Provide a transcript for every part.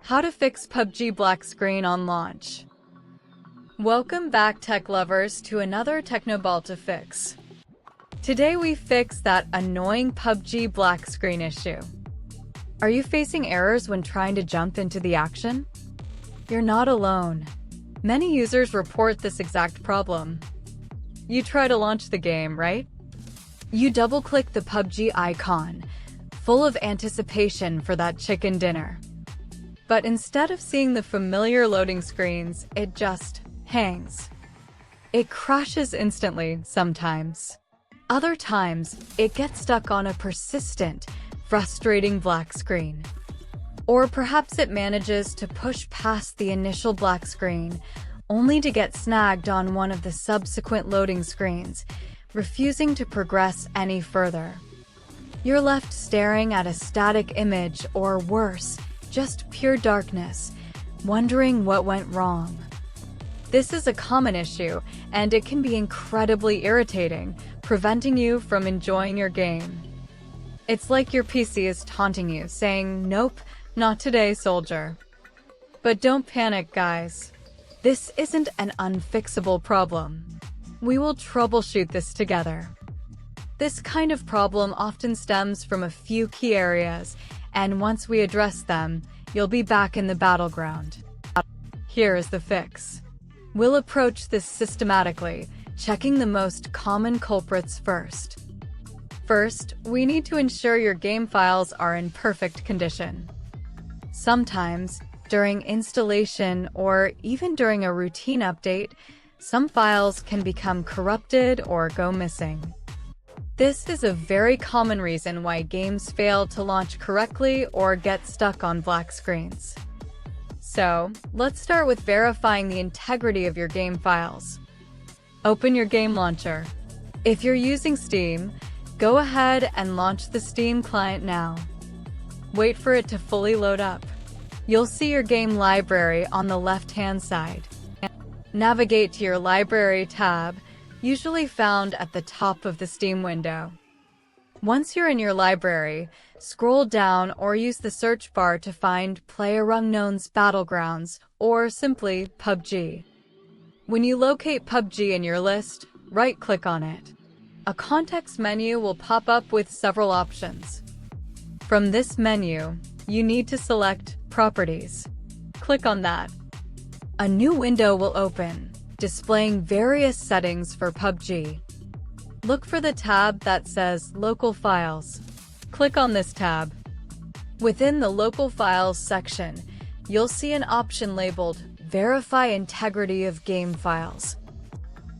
How to fix PUBG black screen on launch. Welcome back, tech lovers, to another Teknobalta fix. Today we fix that annoying PUBG black screen issue. Are you facing errors when trying to jump into the action? You're not alone. Many users report this exact problem. You try to launch the game, right? You double-click the PUBG icon, full of anticipation for that chicken dinner. But instead of seeing the familiar loading screens, it just hangs. It crashes instantly sometimes. Other times, it gets stuck on a persistent, frustrating black screen. Or perhaps it manages to push past the initial black screen, only to get snagged on one of the subsequent loading screens, refusing to progress any further. You're left staring at a static image, or worse, just pure darkness, wondering what went wrong. This is a common issue, and it can be incredibly irritating, preventing you from enjoying your game. It's like your PC is taunting you, saying, "Nope, not today, soldier." But don't panic, guys. This isn't an unfixable problem. We will troubleshoot this together. This kind of problem often stems from a few key areas, and once we address them, you'll be back in the battleground. Here is the fix. We'll approach this systematically, checking the most common culprits first. First, we need to ensure your game files are in perfect condition. Sometimes, during installation or even during a routine update, some files can become corrupted or go missing. This is a very common reason why games fail to launch correctly or get stuck on black screens. So, let's start with verifying the integrity of your game files. Open your game launcher. If you're using Steam, go ahead and launch the Steam client now. Wait for it to fully load up. You'll see your game library on the left-hand side. Navigate to your library tab, usually found at the top of the Steam window. Once you're in your library, scroll down or use the search bar to find PlayerUnknown's Battlegrounds, or simply PUBG. When you locate PUBG in your list, right-click on it. A context menu will pop up with several options. From this menu, you need to select Properties. Click on that. A new window will open, displaying various settings for PUBG. Look for the tab that says Local Files. Click on this tab. Within the Local Files section, you'll see an option labeled Verify Integrity of Game Files.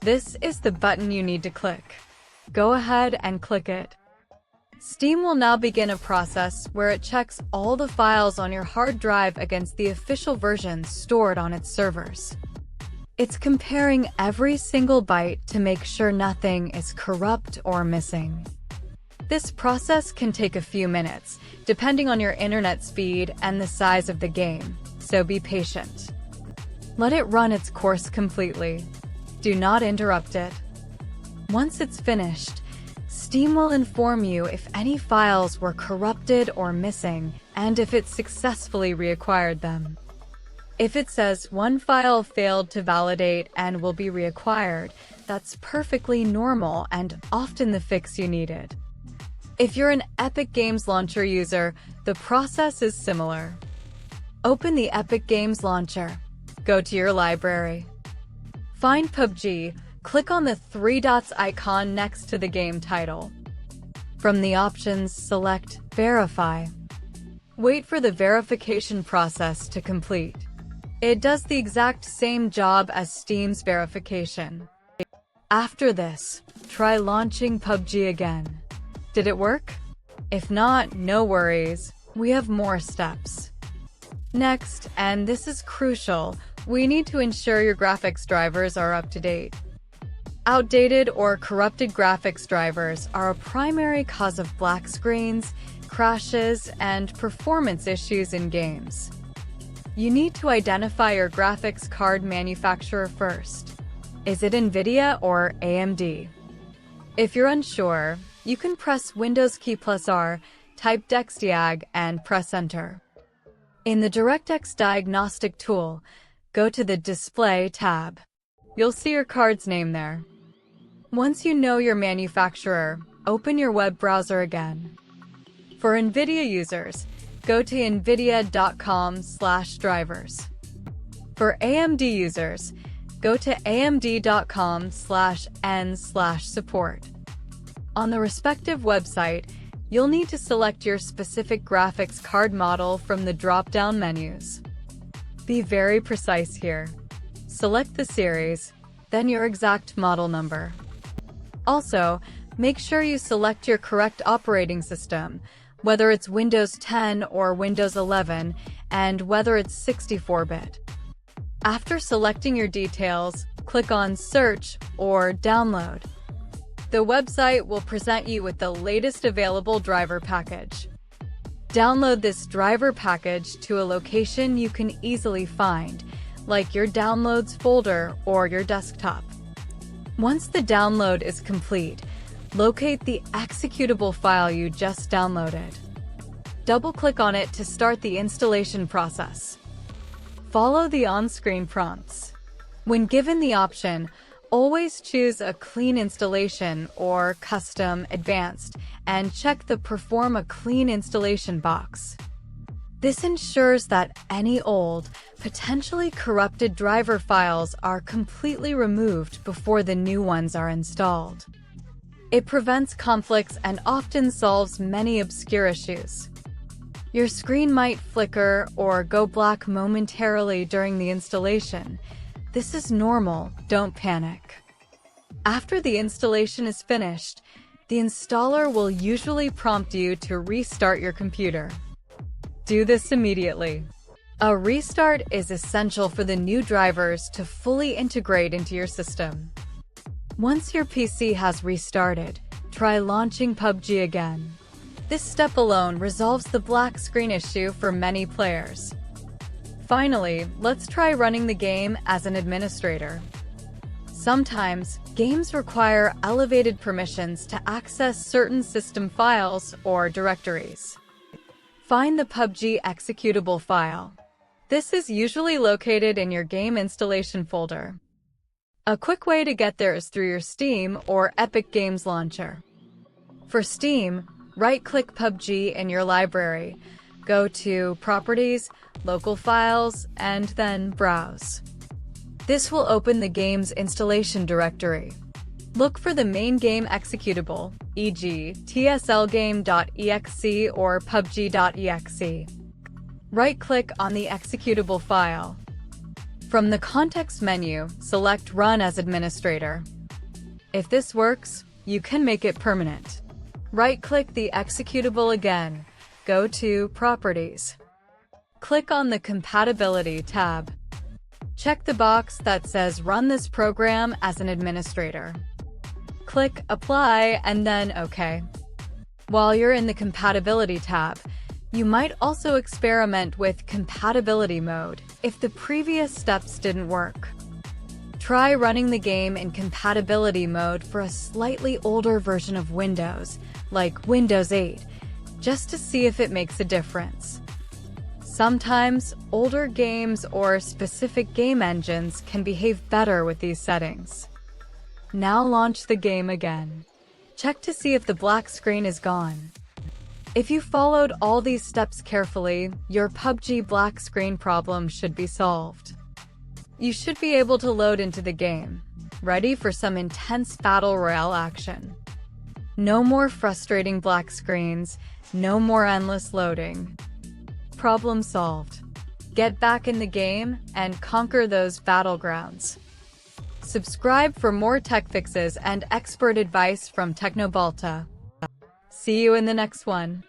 This is the button you need to click. Go ahead and click it. Steam will now begin a process where it checks all the files on your hard drive against the official versions stored on its servers. It's comparing every single byte to make sure nothing is corrupt or missing. This process can take a few minutes, depending on your internet speed and the size of the game, so be patient. Let it run its course completely. Do not interrupt it. Once it's finished, Steam will inform you if any files were corrupted or missing, and if it successfully reacquired them. If it says one file failed to validate and will be reacquired, that's perfectly normal and often the fix you needed. If you're an Epic Games Launcher user, the process is similar. Open the Epic Games Launcher. Go to your library. Find PUBG. Click on the three dots icon next to the game title. From the options, select Verify. Wait for the verification process to complete. It does the exact same job as Steam's verification. After this, try launching PUBG again. Did it work? If not, no worries, we have more steps. Next, and this is crucial, we need to ensure your graphics drivers are up to date. Outdated or corrupted graphics drivers are a primary cause of black screens, crashes, and performance issues in games. You need to identify your graphics card manufacturer first. Is it NVIDIA or AMD? If you're unsure, you can press Windows key +R, type DexDiag, and press Enter. In the DirectX diagnostic tool, go to the Display tab. You'll see your card's name there. Once you know your manufacturer, open your web browser again. For NVIDIA users, go to nvidia.com/drivers. For AMD users, go to amd.com/n/support. On the respective website, you'll need to select your specific graphics card model from the drop-down menus. Be very precise here. Select the series, then your exact model number. Also, make sure you select your correct operating system, whether it's Windows 10 or Windows 11, and whether it's 64-bit. After selecting your details, click on Search or Download. The website will present you with the latest available driver package. Download this driver package to a location you can easily find, like your Downloads folder or your desktop. Once the download is complete, locate the executable file you just downloaded. Double-click on it to start the installation process. Follow the on-screen prompts. When given the option, always choose a clean installation or custom advanced and check the Perform a Clean Installation box. This ensures that any old, potentially corrupted driver files are completely removed before the new ones are installed. It prevents conflicts and often solves many obscure issues. Your screen might flicker or go black momentarily during the installation. This is normal, don't panic. After the installation is finished, the installer will usually prompt you to restart your computer. Do this immediately. A restart is essential for the new drivers to fully integrate into your system. Once your PC has restarted, try launching PUBG again. This step alone resolves the black screen issue for many players. Finally, let's try running the game as an administrator. Sometimes, games require elevated permissions to access certain system files or directories. Find the PUBG executable file. This is usually located in your game installation folder. A quick way to get there is through your Steam or Epic Games launcher. For Steam, right-click PUBG in your library, go to Properties, Local Files, and then Browse. This will open the game's installation directory. Look for the main game executable, e.g. tslgame.exe or pubg.exe. Right-click on the executable file. From the context menu, select Run as Administrator. If this works, you can make it permanent. Right-click the executable again. Go to Properties. Click on the Compatibility tab. Check the box that says Run this program as an administrator. Click Apply and then OK. While you're in the Compatibility tab, you might also experiment with Compatibility mode if the previous steps didn't work. Try running the game in Compatibility mode for a slightly older version of Windows, like Windows 8, just to see if it makes a difference. Sometimes, older games or specific game engines can behave better with these settings. Now launch the game again. Check to see if the black screen is gone. If you followed all these steps carefully, your PUBG black screen problem should be solved. You should be able to load into the game, ready for some intense battle royale action. No more frustrating black screens, no more endless loading. Problem solved. Get back in the game and conquer those battlegrounds. Subscribe for more tech fixes and expert advice from Teknobalta. See you in the next one.